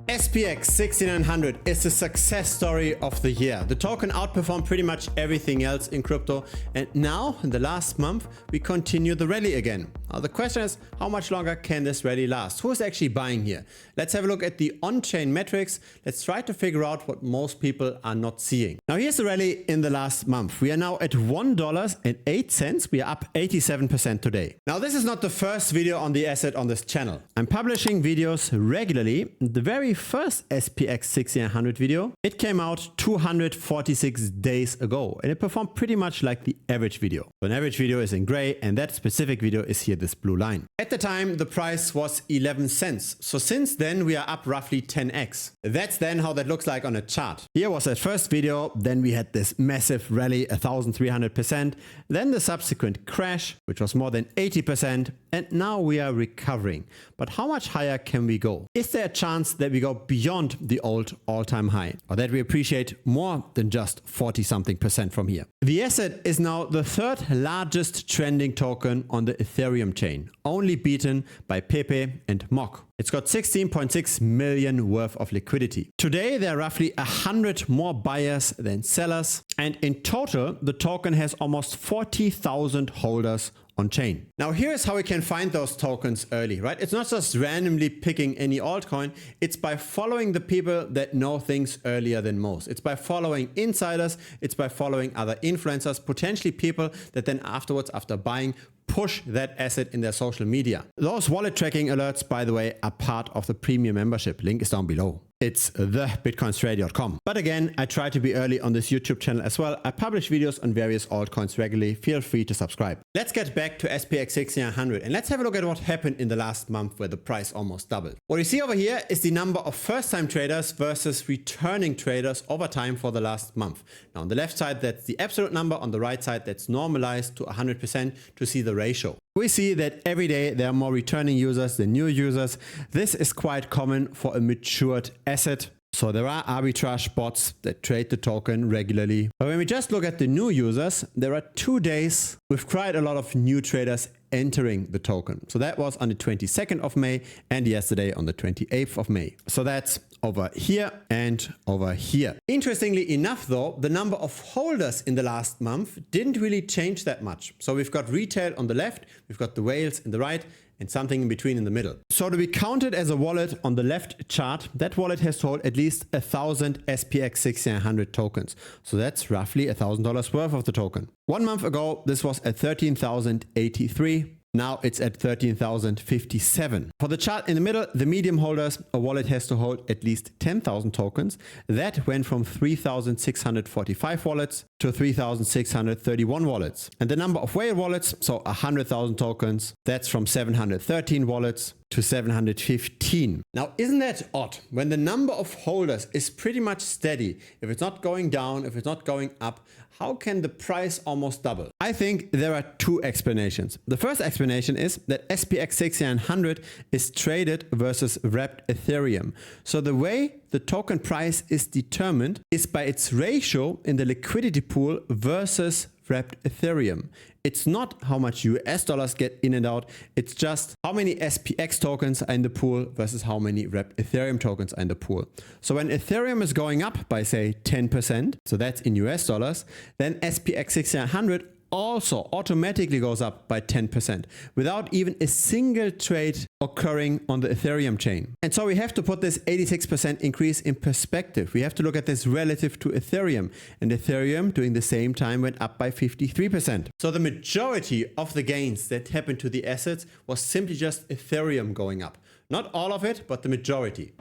SPX6900 is the success story of the year. The token outperformed pretty much everything else in crypto, and now in the last month we continue the rally again. Now the question is, how much longer can this rally last? Who is actually buying here? Let's have a look at the on-chain metrics. Let's try to figure out what most people are not seeing. Now here's the rally in the last month. We are now at $1.08. We are up 87% today. Now this is not the first video on the asset on this channel. I'm publishing videos regularly. The very first SPX6900 video, it came out 246 days ago and it performed pretty much like the average video. So an average video is in gray and that specific video is here, this blue line. At the time the price was 11 cents. So since then we are up roughly 10x. That's then how that looks like on a chart. Here was that first video, then we had this massive rally 1300%, then the subsequent crash which was more than 80%, and now we are recovering. But how much higher can we go? Is there a chance that we go beyond the old all-time high, or that we appreciate more than just 40-something% from here? The asset is now the third largest trending token on the Ethereum chain, only beaten by Pepe and Mock. It's got 16.6 million worth of liquidity. Today there are roughly 100 more buyers than sellers, and in total the token has almost 40,000 holders on chain. Now here's how we can find those tokens early, right? It's not just randomly picking any altcoin, it's by following the people that know things earlier than most. It's by following insiders, it's by following other influencers, potentially people that then afterwards, after buying, push that asset in their social media. Those wallet tracking alerts, by the way, are part of the premium membership. Link is down below. It's thebitcoinstrader.com. But again, I try to be early on this YouTube channel as well. I publish videos on various altcoins regularly. Feel free to subscribe. Let's get back to SPX6900 and let's have a look at what happened in the last month where the price almost doubled. What you see over here is the number of first-time traders versus returning traders over time for the last month. Now on the left side, that's the absolute number. On the right side, that's normalized to 100% to see the ratio. We see that every day there are more returning users than new users. This is quite common for a matured asset. So there are arbitrage bots that trade the token regularly. But when we just look at the new users, there are 2 days with quite a lot of new traders entering the token. So that was on the 22nd of May and yesterday on the 28th of May. So that's over here and over here. Interestingly enough though, the number of holders in the last month didn't really change that much. So we've got retail on the left, we've got the whales in the right, and something in between in the middle. So to be counted as a wallet on the left chart, that wallet has to hold at least 1,000 SPX6900 tokens. So that's roughly $1,000 worth of the token. 1 month ago, this was at 13,083. Now it's at 13,057. For the chart in the middle, the medium holders, a wallet has to hold at least 10,000 tokens. That went from 3,645 wallets to 3,631 wallets. And the number of whale wallets, so 100,000 tokens, that's from 713 wallets to 715. Now, isn't that odd? When the number of holders is pretty much steady, if it's not going down, if it's not going up, how can the price almost double? I think there are 2 explanations. The first explanation is that SPX6900 is traded versus wrapped Ethereum. So the way the token price is determined is by its ratio in the liquidity pool versus wrapped Ethereum. It's not how much US dollars get in and out, it's just how many SPX tokens are in the pool versus how many wrapped Ethereum tokens are in the pool. So when Ethereum is going up by say 10%, so that's in US dollars, then SPX6900 also automatically goes up by 10% without even a single trade occurring on the Ethereum chain. And so we have to put this 86% increase in perspective. We have to look at this relative to Ethereum, and Ethereum during the same time went up by 53%. So the majority of the gains that happened to the assets was simply just Ethereum going up. Not all of it, but the majority.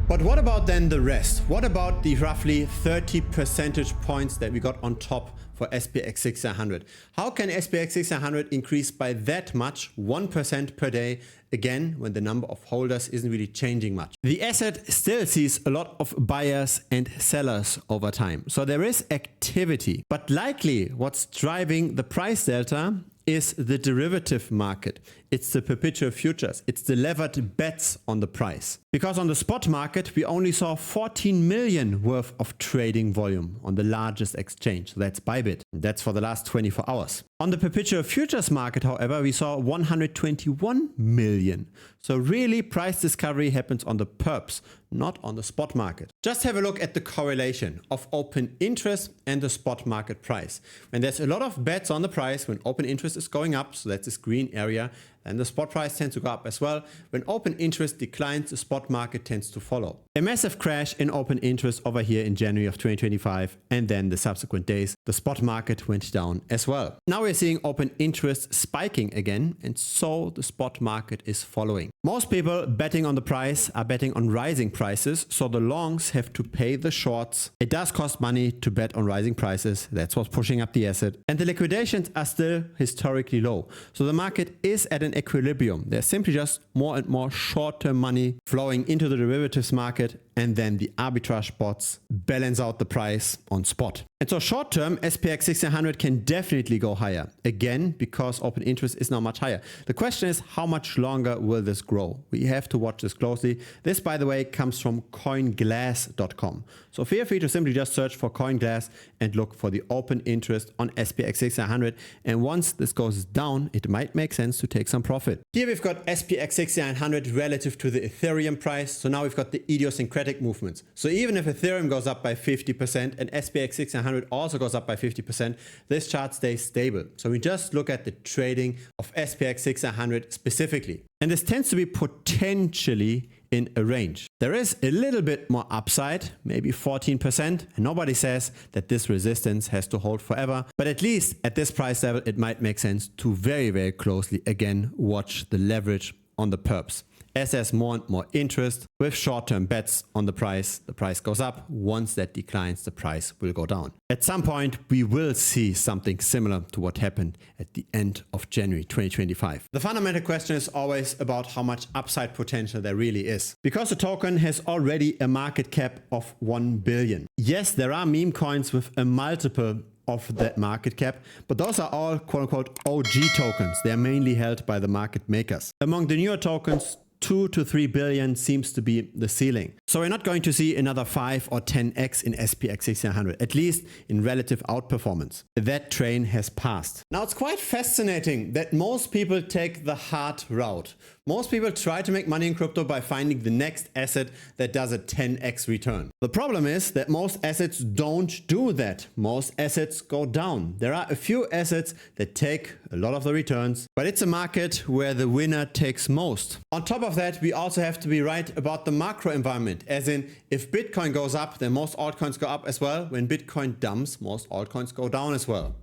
But what about then the rest? What about the roughly 30 percentage points that we got on top for SPX6900? How can SPX6900 increase by that much, 1% per day, again, when the number of holders isn't really changing much? The asset still sees a lot of buyers and sellers over time. So there is activity, but likely what's driving the price delta is the derivative market. It's the perpetual futures. It's the levered bets on the price. Because on the spot market, we only saw 14 million worth of trading volume on the largest exchange. So that's Bybit. That's for the last 24 hours. On the perpetual futures market, however, we saw 121 million. So really price discovery happens on the perps, not on the spot market. Just have a look at the correlation of open interest and the spot market price. When there's a lot of bets on the price, when open interest is going up, so that's this green area, and the spot price tends to go up as well. When open interest declines, the spot market tends to follow. A massive crash in open interest over here in January of 2025, and then the subsequent days, the spot market went down as well. Now we're seeing open interest spiking again, and so the spot market is following. Most people betting on the price are betting on rising prices, so the longs have to pay the shorts. It does cost money to bet on rising prices, that's what's pushing up the asset, and the liquidations are still historically low. So the market is at an equilibrium. There's simply just more and more short-term money flowing into the derivatives market, and then the arbitrage bots balance out the price on spot. And so short-term, SPX6900 can definitely go higher, again, because open interest is now much higher. The question is, how much longer will this grow? We have to watch this closely. This, by the way, comes from coinglass.com. So feel free to simply just search for CoinGlass and look for the open interest on SPX6900. And once this goes down, it might make sense to take some profit. Here we've got SPX6900 relative to the Ethereum price. So now we've got the idiosyncratic movements. So even if Ethereum goes up by 50% and SPX6900 also goes up by 50%, this chart stays stable. So we just look at the trading of SPX6900 specifically. And this tends to be potentially in a range. There is a little bit more upside, maybe 14%, and nobody says that this resistance has to hold forever, but at least at this price level, it might make sense to very, very closely again watch the leverage on the perps. As there's more and more interest with short-term bets on the price goes up. Once that declines, the price will go down. At some point, we will see something similar to what happened at the end of January 2025. The fundamental question is always about how much upside potential there really is. Because the token has already a market cap of 1 billion. Yes, there are meme coins with a multiple of that market cap, but those are all quote-unquote OG tokens. They're mainly held by the market makers. Among the newer tokens, 2 to 3 billion seems to be the ceiling. So we're not going to see another 5 or 10x in SPX6900, at least in relative outperformance. That train has passed. Now it's quite fascinating that most people take the hard route. Most people try to make money in crypto by finding the next asset that does a 10x return. The problem is that most assets don't do that. Most assets go down. There are a few assets that take a lot of the returns, but it's a market where the winner takes most. On top of that, we also have to be right about the macro environment, as in if Bitcoin goes up, then most altcoins go up as well. When Bitcoin dumps, most altcoins go down as well.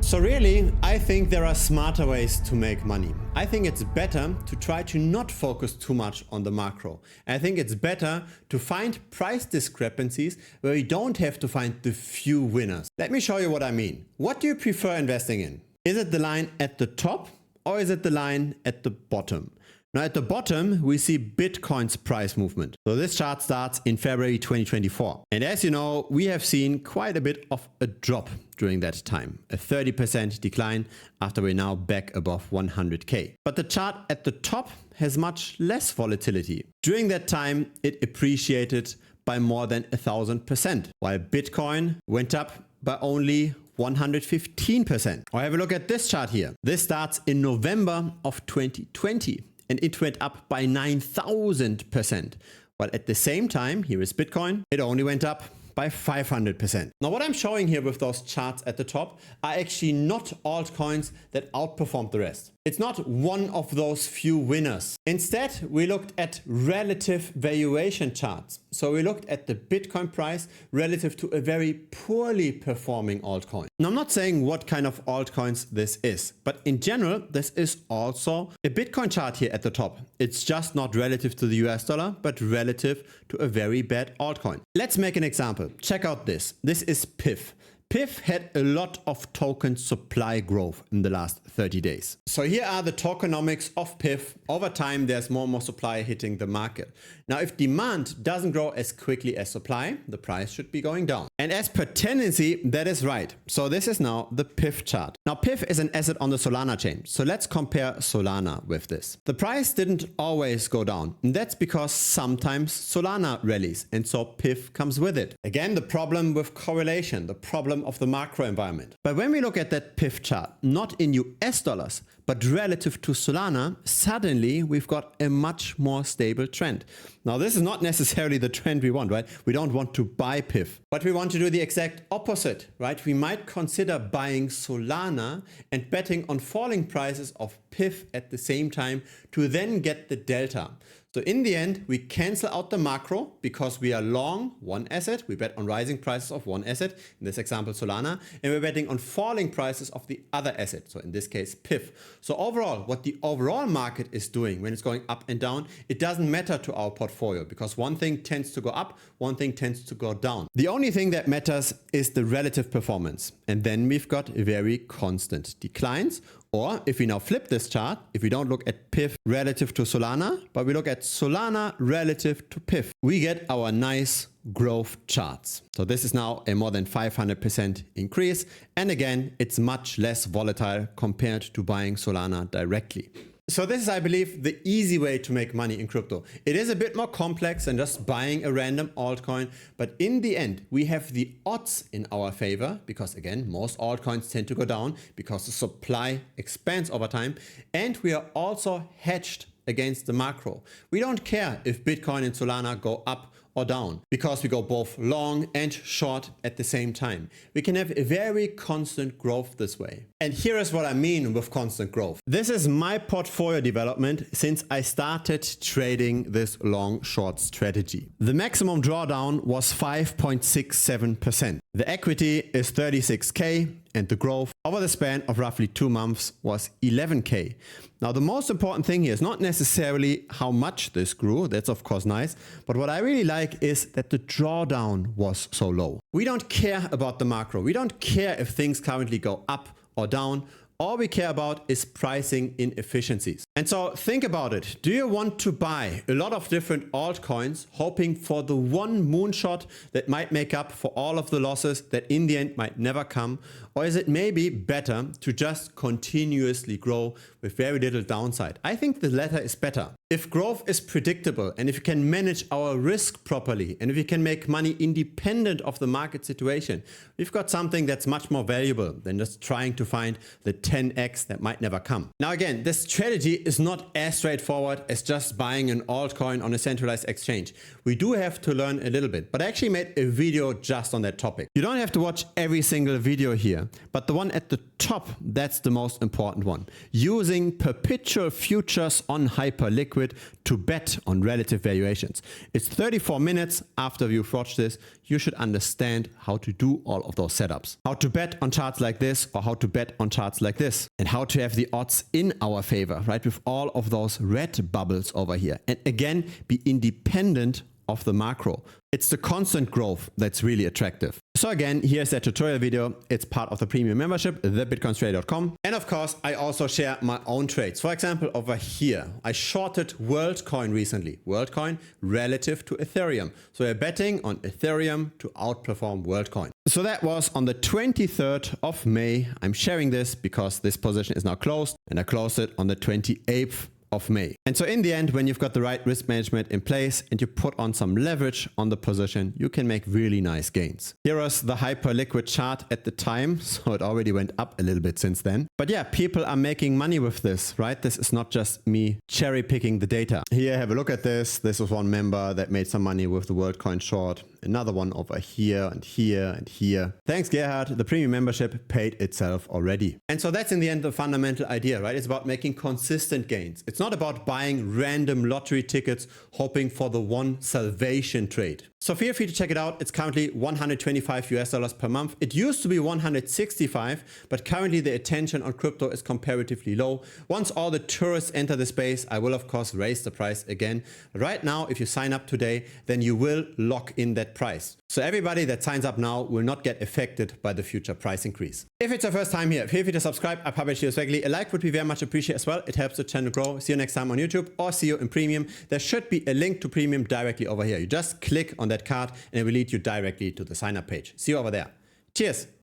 So really, I think there are smarter ways to make money. I think it's better to try to not focus too much on the macro. I think it's better to find price discrepancies where you don't have to find the few winners. Let me show you what I mean. What do you prefer investing in? Is it the line at the top or is it the line at the bottom? Now at the bottom, we see Bitcoin's price movement. So this chart starts in February 2024. And as you know, we have seen quite a bit of a drop during that time, a 30% decline after we're now back above 100K. But the chart at the top has much less volatility. During that time, it appreciated by more than 1,000%, while Bitcoin went up by only 115%. Or have a look at this chart here. This starts in November of 2020. And it went up by 9,000%. While at the same time, here is Bitcoin, it only went up by 500%. Now what I'm showing here with those charts at the top are actually not altcoins that outperformed the rest. It's not one of those few winners. Instead, we looked at relative valuation charts. So we looked at the Bitcoin price relative to a very poorly performing altcoin. Now I'm not saying what kind of altcoins this is, but in general, this is also a Bitcoin chart here at the top. It's just not relative to the US dollar, but relative to a very bad altcoin. Let's make an example. Check out this. This is PIF. PIF had a lot of token supply growth in the last 30 days. So here are the tokenomics of PIF. Over time, there's more and more supply hitting the market. Now, if demand doesn't grow as quickly as supply, the price should be going down. And as per tendency, that is right. So this is now the PIF chart. Now, PIF is an asset on the Solana chain. So let's compare Solana with this. The price didn't always go down. And that's because sometimes Solana rallies. And so PIF comes with it. Again, the problem with correlation, the problem of the macro environment. But when we look at that PIF chart, not in US dollars, but relative to Solana, suddenly we've got a much more stable trend. Now, this is not necessarily the trend we want, right? We don't want to buy PIF, but we want to do the exact opposite, right? We might consider buying Solana and betting on falling prices of PIF at the same time to then get the delta. So in the end, we cancel out the macro because we are long one asset. We bet on rising prices of one asset, in this example Solana, and we're betting on falling prices of the other asset. So in this case, PIF. So overall, what the overall market is doing when it's going up and down, it doesn't matter to our portfolio because one thing tends to go up, one thing tends to go down. The only thing that matters is the relative performance. And then we've got very constant declines. Or if we now flip this chart, if we don't look at PIF relative to Solana, but we look at Solana relative to PIF, we get our nice growth charts. So this is now a more than 500% increase. And again, it's much less volatile compared to buying Solana directly. So this is, I believe, the easy way to make money in crypto. It is a bit more complex than just buying a random altcoin, but in the end, we have the odds in our favor because, again, most altcoins tend to go down because the supply expands over time, and we are also hedged against the macro. We don't care if Bitcoin and Solana go up or down because we go both long and short at the same time. We can have a very constant growth this way. And here is what I mean with constant growth. This is my portfolio development since I started trading this long short strategy. The maximum drawdown was 5.67%. The equity is 36K and the growth over the span of roughly 2 months was 11K. Now, the most important thing here is not necessarily how much this grew. That's of course nice. But what I really like is that the drawdown was so low. We don't care about the macro. We don't care if things currently go up or down. All we care about is pricing inefficiencies. And so think about it. Do you want to buy a lot of different altcoins hoping for the one moonshot that might make up for all of the losses that in the end might never come? Or is it maybe better to just continuously grow with very little downside? I think the latter is better. If growth is predictable and if you can manage our risk properly and if you can make money independent of the market situation, we've got something that's much more valuable than just trying to find the 10x that might never come. Now again, this strategy is not as straightforward as just buying an altcoin on a centralized exchange. We do have to learn a little bit, but I actually made a video just on that topic. You don't have to watch every single video here, but the one at the top, that's the most important one. Using perpetual futures on Hyperliquid to bet on relative valuations. It's 34 minutes after you've watched this. You should understand how to do all of those setups. How to bet on charts like this or how to bet on charts like this. And how to have the odds in our favor, right? With all of those red bubbles over here. And again, be independent of the macro. It's the constant growth that's really attractive. So again, here's that tutorial video. It's part of the premium membership, thebitcoinstrader.com. And of course, I also share my own trades. For example, over here, I shorted WorldCoin recently. WorldCoin relative to Ethereum. So we're betting on Ethereum to outperform WorldCoin. So that was on the 23rd of May. I'm sharing this because this position is now closed and I closed it on the 28th of May. And so in the end, when you've got the right risk management in place and you put on some leverage on the position, you can make really nice gains. Here was the Hyperliquid chart at the time. So it already went up a little bit since then. But yeah, people are making money with this, right? This is not just me cherry picking the data. Here, have a look at this. This was one member that made some money with the WorldCoin short. Another one over here and here and here. Thanks, Gerhard. The premium membership paid itself already. And so that's in the end the fundamental idea, right? It's about making consistent gains. It's not about buying random lottery tickets, hoping for the one salvation trade. So feel free to check it out. It's currently $125 per month. It used to be 165, but currently the attention on crypto is comparatively low. Once all the tourists enter the space, I will of course raise the price again. Right now, if you sign up today, then you will lock in that price. So everybody that signs up now will not get affected by the future price increase. If it's your first time here, feel free to subscribe. I publish videos regularly. A like would be very much appreciated as well. It helps the channel grow. See you next time on YouTube or see you in Premium. There should be a link to Premium directly over here. You just click on that card and it will lead you directly to the sign up page. See you over there. Cheers.